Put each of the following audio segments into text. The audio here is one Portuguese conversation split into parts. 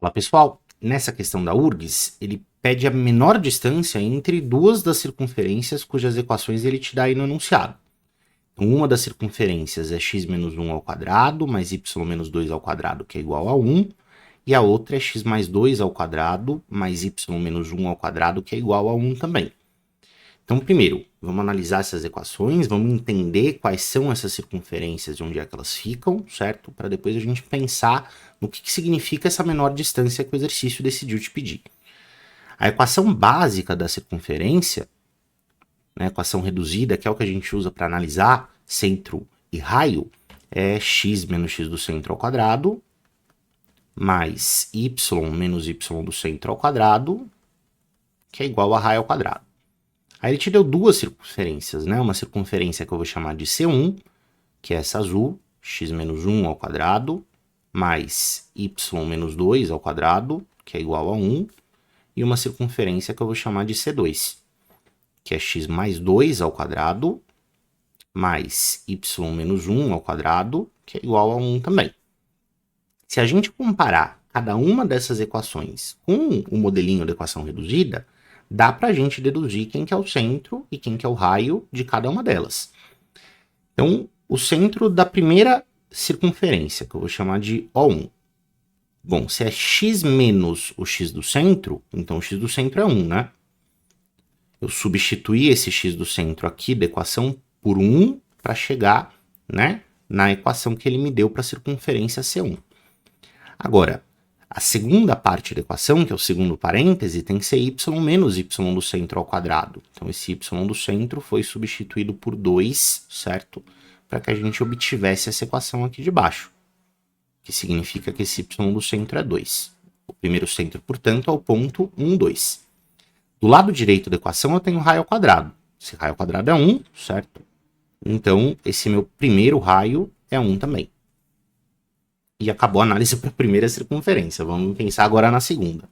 Olá pessoal, nessa questão da URGS, ele pede a menor distância entre duas das circunferências cujas equações ele te dá aí no enunciado. Então, uma das circunferências é x menos 1 ao quadrado mais y menos 2 ao quadrado, que é igual a 1, e a outra é x mais 2 ao quadrado mais y menos 1 ao quadrado, que é igual a 1 também. Então, primeiro, vamos analisar essas equações, vamos entender quais são essas circunferências e onde é que elas ficam, certo? Para depois a gente pensar no que significa essa menor distância que o exercício decidiu te pedir. A equação básica da circunferência, né, equação reduzida, que é o que a gente usa para analisar centro e raio, é x menos x do centro ao quadrado mais y menos y do centro ao quadrado, que é igual a raio ao quadrado. Aí ele te deu duas circunferências, né? Uma circunferência que eu vou chamar de C1, que é essa azul, x menos 1 ao quadrado, mais y menos 2 ao quadrado, que é igual a 1, e uma circunferência que eu vou chamar de C2, que é x mais 2 ao quadrado, mais y menos 1 ao quadrado, que é igual a 1 também. Se a gente comparar cada uma dessas equações com o modelinho da equação reduzida, dá para a gente deduzir quem que é o centro e quem que é o raio de cada uma delas. Então, o centro da primeira circunferência, que eu vou chamar de O1. Bom, se é x menos o x do centro, então o x do centro é 1, né? Eu substituí esse x do centro aqui da equação por 1 para chegar, né, na equação que ele me deu para a circunferência C1. Agora, a segunda parte da equação, que é o segundo parêntese, tem que ser y menos y do centro ao quadrado. Então, esse y do centro foi substituído por 2, certo? Para que a gente obtivesse essa equação aqui de baixo, que significa que esse y do centro é 2. O primeiro centro, portanto, é o ponto 1, 2. Do lado direito da equação, eu tenho raio ao quadrado. Esse raio ao quadrado é 1, certo? Então, esse meu primeiro raio é 1 também. E acabou a análise para a primeira circunferência. Vamos pensar agora na segunda.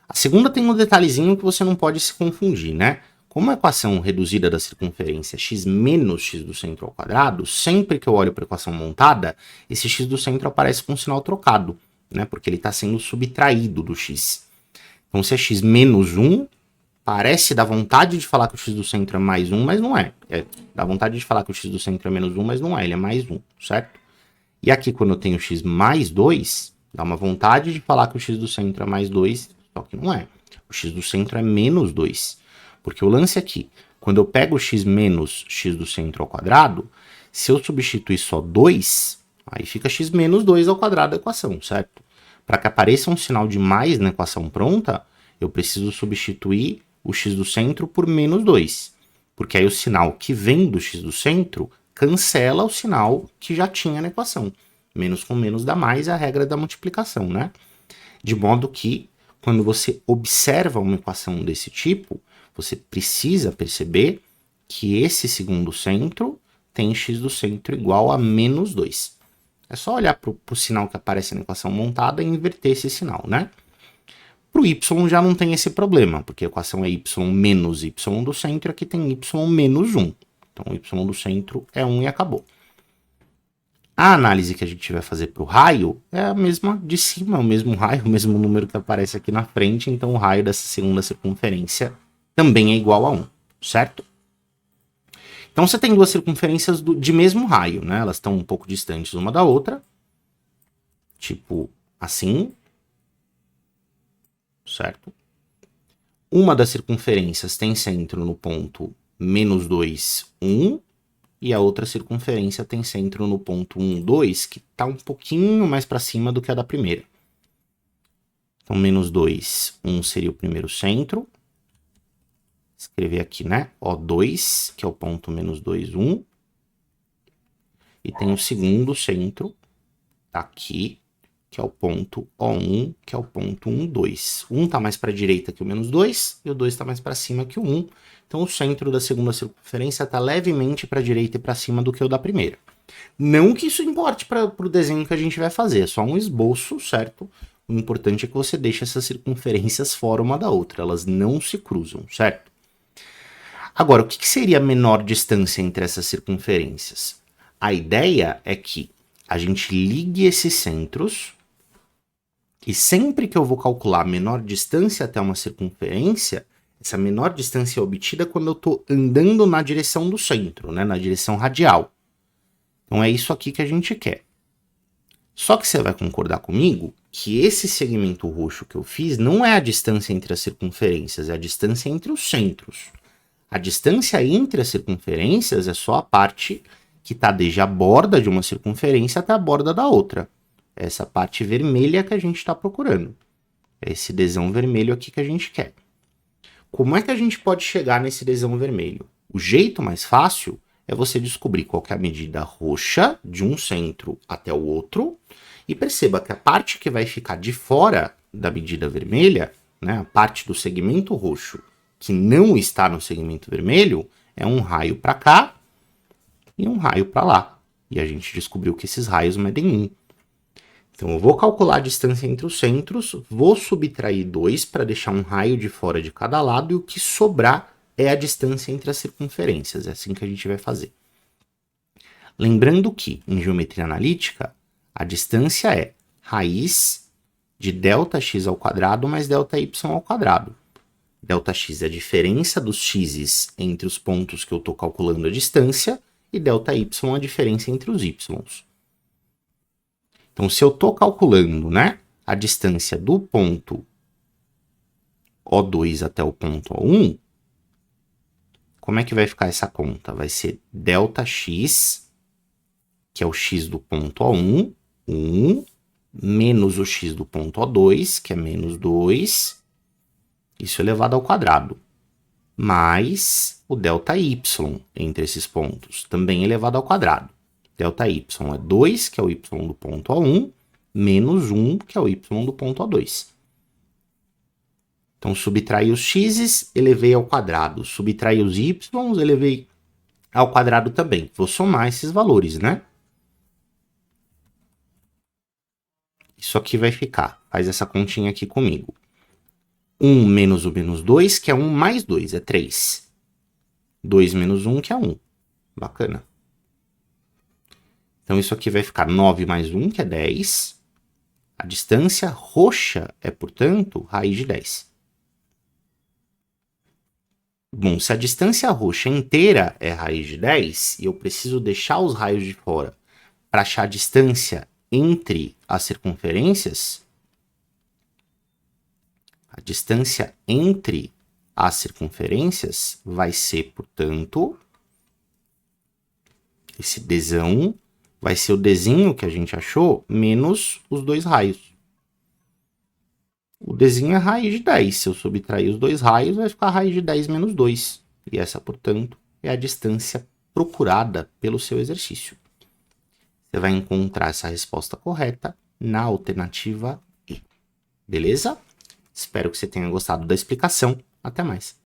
A segunda tem um detalhezinho que você não pode se confundir, né? Como a equação reduzida da circunferência é x menos x do centro ao quadrado, sempre que eu olho para a equação montada, esse x do centro aparece com um sinal trocado, né? Porque ele está sendo subtraído do x. Então, se é x menos 1, parece dar vontade de falar que o x do centro é mais 1, mas não é. Dá vontade de falar que o x do centro é menos 1, mas não é. Ele é mais 1, certo? E aqui, quando eu tenho x mais 2, dá uma vontade de falar que o x do centro é mais 2, só que não é. O x do centro é menos 2. Porque o lance aqui, quando eu pego o x menos x do centro ao quadrado, se eu substituir só 2, aí fica x menos 2 ao quadrado da equação, certo? Para que apareça um sinal de mais na equação pronta, eu preciso substituir o x do centro por menos 2. Porque aí o sinal que vem do x do centro cancela o sinal que já tinha na equação. Menos com menos dá mais, é a regra da multiplicação, né? De modo que, quando você observa uma equação desse tipo, você precisa perceber que esse segundo centro tem x do centro igual a menos 2. É só olhar para o sinal que aparece na equação montada e inverter esse sinal, né? Para o y já não tem esse problema, porque a equação é y menos y do centro, e aqui tem y menos 1. Então, o y do centro é 1 e acabou. A análise que a gente vai fazer para o raio é a mesma de cima, o mesmo raio, o mesmo número que aparece aqui na frente. Então, o raio dessa segunda circunferência também é igual a 1, certo? Então, você tem duas circunferências de mesmo raio, né? Elas estão um pouco distantes uma da outra. Tipo assim. Certo? Uma das circunferências tem centro no ponto menos 2, 1, e a outra circunferência tem centro no ponto 1, 2, que está um pouquinho mais para cima do que a da primeira. Então, menos 2, 1 seria o primeiro centro. Escrever aqui, né? O2, que é o ponto menos 2, 1. E tem o segundo centro, tá aqui, que é o ponto O1, que é o ponto 1, 2. 1 está mais para a direita que o menos 2, e o 2 está mais para cima que o 1. Então, o centro da segunda circunferência está levemente para a direita e para cima do que o da primeira. Não que isso importe para o desenho que a gente vai fazer, é só um esboço, certo? O importante é que você deixe essas circunferências fora uma da outra, elas não se cruzam, certo? Agora, o que seria a menor distância entre essas circunferências? A ideia é que a gente ligue esses centros E sempre que eu vou calcular a menor distância até uma circunferência, essa menor distância é obtida quando eu estou andando na direção do centro, né, na direção radial. Então é isso aqui que a gente quer. Só que você vai concordar comigo que esse segmento roxo que eu fiz não é a distância entre as circunferências, é a distância entre os centros. A distância entre as circunferências é só a parte que está desde a borda de uma circunferência até a borda da outra. Essa parte vermelha que a gente está procurando. É esse desão vermelho aqui que a gente quer. Como é que a gente pode chegar nesse desão vermelho? O jeito mais fácil é você descobrir qual que é a medida roxa de um centro até o outro e perceba que a parte que vai ficar de fora da medida vermelha, né, a parte do segmento roxo que não está no segmento vermelho, é um raio para cá e um raio para lá. E a gente descobriu que esses raios medem 1. Então, eu vou calcular a distância entre os centros, vou subtrair 2 para deixar um raio de fora de cada lado, e o que sobrar é a distância entre as circunferências. É assim que a gente vai fazer. Lembrando que, em geometria analítica, a distância é raiz de ΔX ao quadrado mais ΔY ao quadrado. ΔX é a diferença dos x's entre os pontos que eu estou calculando a distância, e ΔY é a diferença entre os y's. Então, se eu estou calculando, né, a distância do ponto O2 até o ponto O1, como é que vai ficar essa conta? Vai ser ΔX, que é o x do ponto O1, 1, menos o x do ponto O2, que é menos 2, isso elevado ao quadrado, mais o ΔY entre esses pontos, também elevado ao quadrado. ΔY é 2, que é o y do ponto O1, menos 1, que é o y do ponto O2. Então, subtraí os x's, elevei ao quadrado. Subtraí os y's, elevei ao quadrado também. Vou somar esses valores, né? Isso aqui vai ficar. Faz essa continha aqui comigo. 1 menos o menos 2, que é 1 mais 2, é 3. 2 menos 1, que é 1. Bacana. Então, isso aqui vai ficar 9 mais 1, que é 10. A distância roxa é, portanto, raiz de 10. Bom, se a distância roxa inteira é raiz de 10, e eu preciso deixar os raios de fora para achar a distância entre as circunferências, a distância entre as circunferências vai ser, portanto, esse desão vai ser o desenho que a gente achou menos os dois raios. O desenho é raiz de 10. Se eu subtrair os dois raios, vai ficar raiz de 10 menos 2. E essa, portanto, é a distância procurada pelo seu exercício. Você vai encontrar essa resposta correta na alternativa E. Beleza? Espero que você tenha gostado da explicação. Até mais.